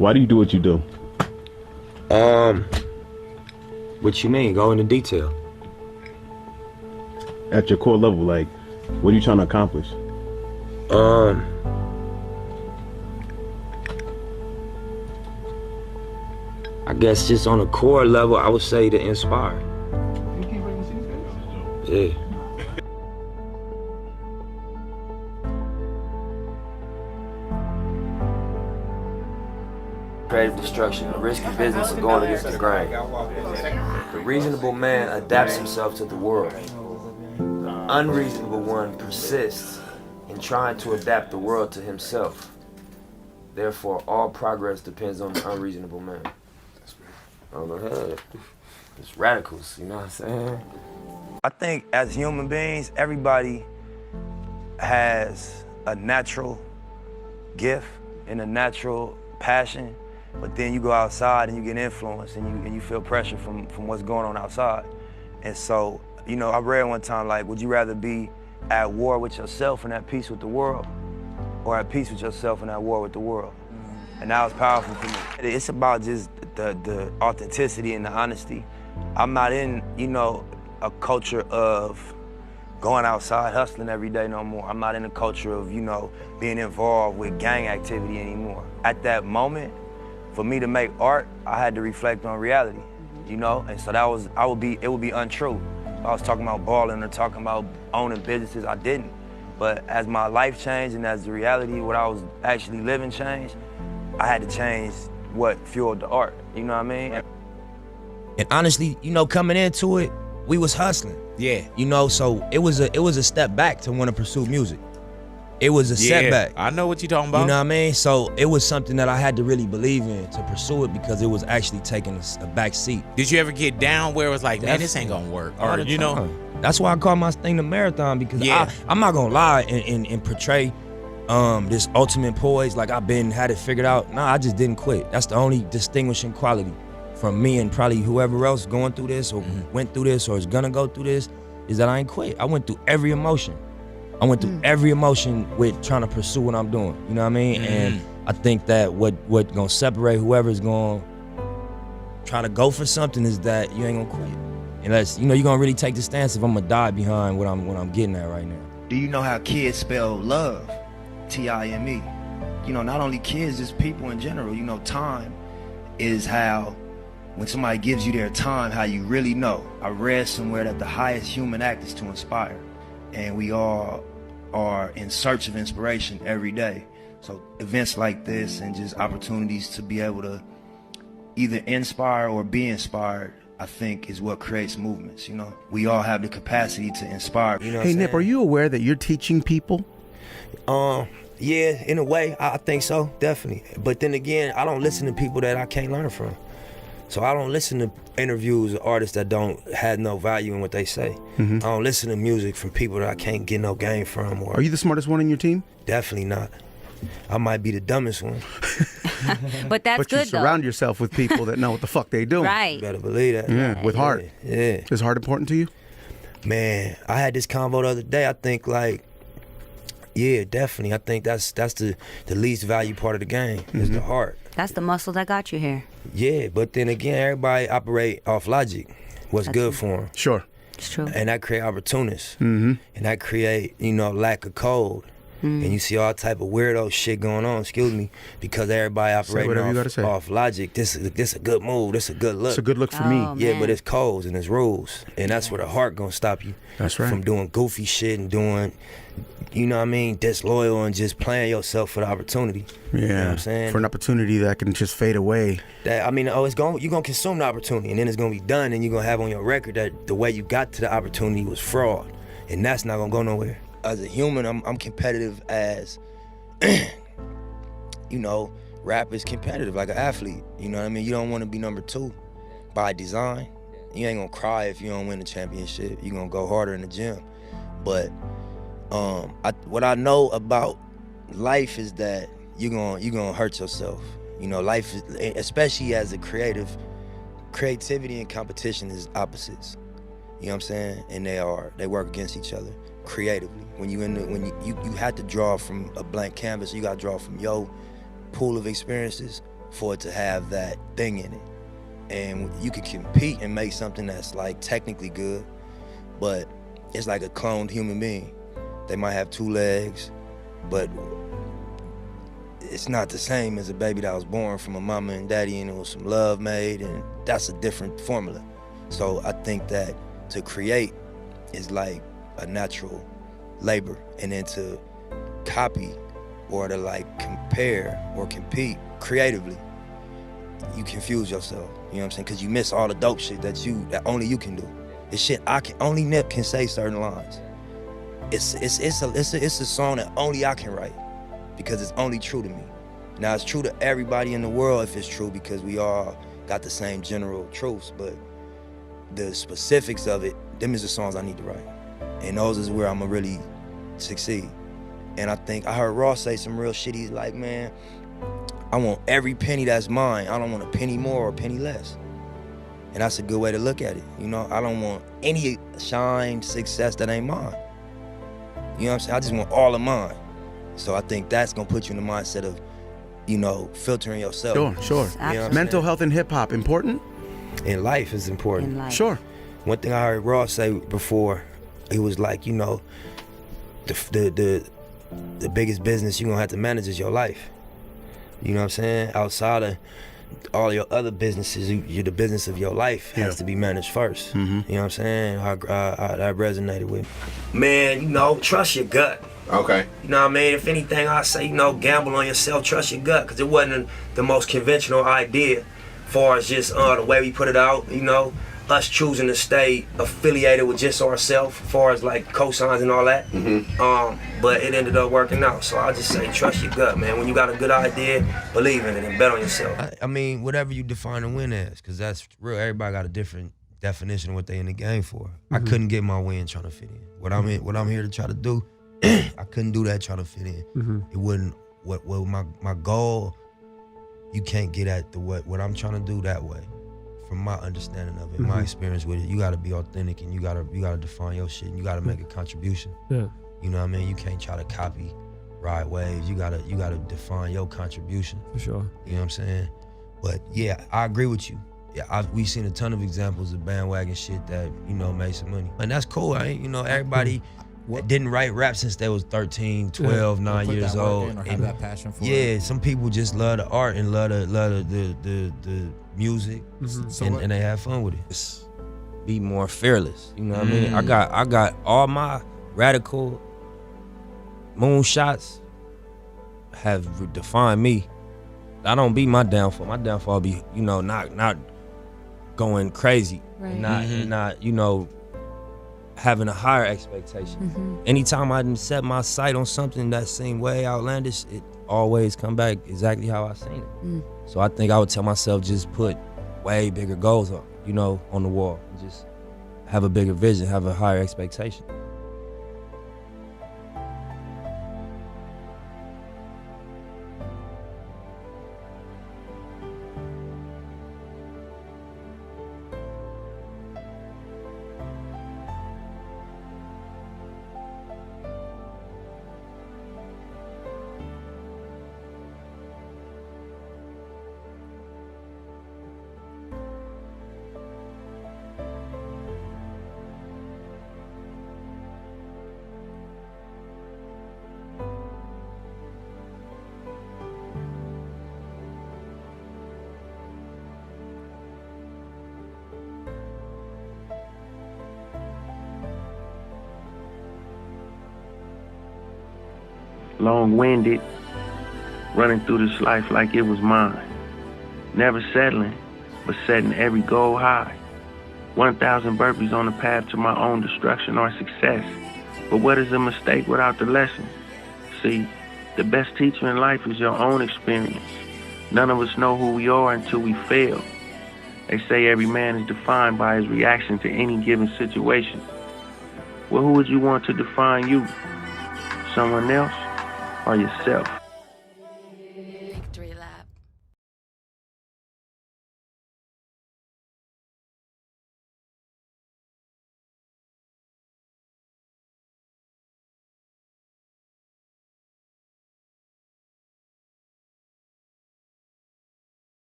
Why do you do what you do? What you mean? Go into detail. At your core level, like, what are you trying to accomplish? I guess just on a core level, I would say to inspire. Yeah. Creative destruction, a risky business of going against the grain. The reasonable man adapts himself to the world. The unreasonable one persists in trying to adapt the world to himself. Therefore, all progress depends on the unreasonable man. I don't know, it's radicals, you know what I'm saying? I think as human beings, everybody has a natural gift and a natural passion, but then you go outside and you get influenced and you feel pressure from what's going on outside. And so, you know, I read one time, like, would you rather be at war with yourself and at peace with the world, or at peace with yourself and at war with the world? And that was powerful for me. It's about just the authenticity and the honesty. I'm not in, you know, a culture of going outside hustling every day no more. I'm not in a culture of, you know, being involved with gang activity anymore. At that moment, for me to make art, I had to reflect on reality, you know? And so it would be untrue. If I was talking about balling or talking about owning businesses, I didn't. But as my life changed and as the reality, what I was actually living changed, I had to change what fueled the art, you know what I mean? And honestly, you know, coming into it, we was hustling. Yeah. You know, so it was a step back to want to pursue music. It was a setback. I know what you're talking about. You know what I mean? So it was something that I had to really believe in to pursue it, because it was actually taking a back seat. Did you ever get down where it was like, man, this ain't gonna work? Or, you know? That's why I call my thing the marathon, because I'm not gonna lie and portray this ultimate poise, like I've had it figured out. Nah, I just didn't quit. That's the only distinguishing quality from me and probably whoever else going through this or went through this or is gonna go through this, is that I ain't quit. I went through every emotion. I went through every emotion with trying to pursue what I'm doing. You know what I mean? And I think that what gonna separate whoever's gonna try to go for something is that you ain't gonna quit. Unless, you know, you're gonna really take the stance if I'm gonna die behind what I'm getting at right now. Do you know how kids spell love? T-I-M-E. You know, not only kids, just people in general. You know, time is how, when somebody gives you their time, how you really know. I read somewhere that the highest human act is to inspire. And we all are in search of inspiration every day. So events like this and just opportunities to be able to either inspire or be inspired, I think, is what creates movements, you know? We all have the capacity to inspire. You know Hey, Nip, are you aware that you're teaching people? Yeah, in a way, I think so, definitely. But then again, I don't listen to people that I can't learn from. So I don't listen to interviews of artists that don't have no value in what they say. I don't listen to music from people that I can't get no game from. Or Are you the smartest one in your team? Definitely not. I might be the dumbest one. But that's But good, you surround yourself with people that know what the fuck they do. Right. You better believe that. Yeah, with heart. Yeah. Is heart important to you? Man, I had this convo the other day. I think, like, yeah, definitely. I think that's the least value part of the game is the heart. That's the muscle that got you here. Yeah, but then again, everybody operate off logic. What's good for them. Sure. It's true. And that create opportunists. And that create, you know, lack of code. And you see all type of weirdo shit going on, excuse me, because everybody operating off logic. This is a good move, this is a good look. It's a good look for me. Yeah, but it's codes and it's rules. And that's where the heart gonna stop you. That's right. From doing goofy shit and doing, you know what I mean, disloyal and just playing yourself for the opportunity. Yeah, You know what I'm saying? for an opportunity that can just fade away. That, I mean, you're gonna consume the opportunity and then it's gonna be done and you're gonna have on your record that the way you got to the opportunity was fraud. And that's not gonna go nowhere. As a human, I'm competitive as, you know, rap is competitive like an athlete. You know what I mean? You don't want to be number 2 by design. You ain't gonna cry if you don't win the championship. You're gonna go harder in the gym. But what I know about life is that you're gonna hurt yourself. You know, life is, especially as a creativity and competition is opposites. You know what I'm saying? And they work against each other creatively. When you have to draw from a blank canvas, you gotta draw from your pool of experiences for it to have that thing in it. And you can compete and make something that's like technically good, but it's like a cloned human being. They might have 2 legs, but it's not the same as a baby that was born from a mama and daddy and it was some love made, and that's a different formula. So I think that to create is like a natural labor, and then to copy or to like compare or compete creatively, you confuse yourself, you know what I'm saying? Because you miss all the dope shit that only you can do. It's shit only Nip can say certain lines. It's a song that only I can write because it's only true to me. Now it's true to everybody in the world if it's true because we all got the same general truths, but the specifics of it, them is the songs I need to write. And those is where I'ma really succeed. And I think I heard Ross say some real shit. He's like, man, I want every penny that's mine. I don't want a penny more or a penny less. And that's a good way to look at it. You know, I don't want any shine, success that ain't mine. You know what I'm saying? I just want all of mine. So I think that's gonna put you in the mindset of, you know, filtering yourself. Sure. You know Mental health in hip hop, important? In life is important. In life. Sure. One thing I heard Ross say before, he was like, you know, the biggest business you're gonna have to manage is your life. You know what I'm saying? Outside of all your other businesses, the business of your life has to be managed first. Mm-hmm. You know what I'm saying? That resonated with me. Man, you know, trust your gut. Okay. You know what I mean? If anything, I say, you know, gamble on yourself, trust your gut, because it wasn't the most conventional idea as far as just the way we put it out, you know, us choosing to stay affiliated with just ourselves as far as like cosigns and all that. Mm-hmm. But it ended up working out. So I just say, trust your gut, man. When you got a good idea, believe in it and bet on yourself. I mean, whatever you define a win as, because that's real. Everybody got a different definition of what they in the game for. Mm-hmm. I couldn't get my win trying to fit in. What I'm here to try to do, I couldn't do that trying to fit in. Mm-hmm. It wouldn't. What my goal, you can't get at what I'm trying to do that way. From my understanding of it, my experience with it, you gotta be authentic and you gotta define your shit and you gotta make a contribution. Yeah. You know what I mean? You can't try to copy Ride Waves. You gotta define your contribution. For sure. You know what I'm saying? But yeah, I agree with you. Yeah, we've seen a ton of examples of bandwagon shit that, you know, made some money. And that's cool, you know, everybody didn't write rap since they was 13, 12, 9 years old. Or have that passion for it. Yeah, some people just love the art and love the music, and they have fun with it. Just be more fearless, you know what I mean? I got all my radical moonshots have defined me. I don't be my downfall. My downfall be, you know, not going crazy, Right. and not, you know, having a higher expectation. Anytime I didn't set my sight on something that seemed way outlandish, it always come back exactly how I seen it. So I think I would tell myself, just put way bigger goals up, you know, on the wall. Just have a bigger vision, have a higher expectation. Long-winded, running through this life like it was mine. Never settling, but setting every goal high. 1,000 burpees on the path to my own destruction or success. But what is a mistake without the lesson? See, the best teacher in life is your own experience. None of us know who we are until we fail. They say every man is defined by his reaction to any given situation. Well, who would you want to define you? Someone else or yourself? Victory Lap.